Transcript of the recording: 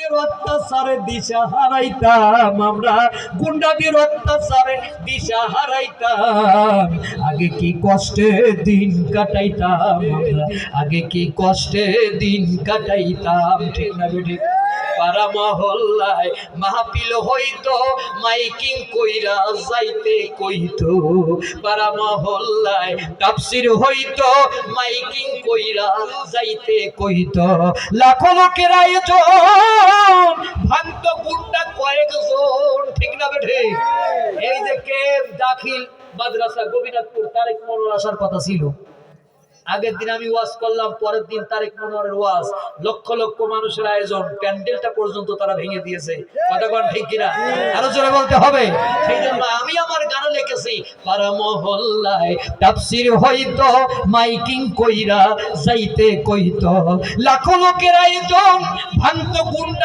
গুন্ডাদের অত্যাচারে দিশা হারাইতাম, আমরা গুন্ডাদের অত্যাচারে দিশা হারাইতাম। আগে কি কষ্টে দিন কাটাইতাম আমরা, আগে কি কষ্টে দিন কাটাইতাম। ঠিক না বেঠিক? পাড়া মহল্লায় মাহফিল হইতো, মাইকিং কইরা যাইতে কইতো। পাড়া মহল্লায় তাফসীর হইতো, মাইকিং কইরা যাইতে কইতো। লাখো লোকের আয়োজন, ভাঙতো গুন্ডা কয়েকজন। ঠিক না বেঠে? এই যে কেম দাখিল মাদ্রাসা গোবিনাথপুর, তারেক মনোয়ার আসার কথা ছিল। আগের দিন আমি ওয়াজ করলাম, পরের দিন তারেক মনোয়ারের ওয়াজ, লক্ষ লক্ষ মানুষের আয়োজন, প্যান্ডেলটা পর্যন্ত তারা ভেঙে দিয়েছে। কথা কোন ঠিক কিনা? আরো জোরে বলতে হবে। সেই জন্য আমি আমার গানে লিখেছি, পাড়া মহল্লায় তাফসীর হইতো, মাইকিং কইরা যাইতে কইতো। লাখো লোকের আয়োজন, ভাঙতো গুন্ডা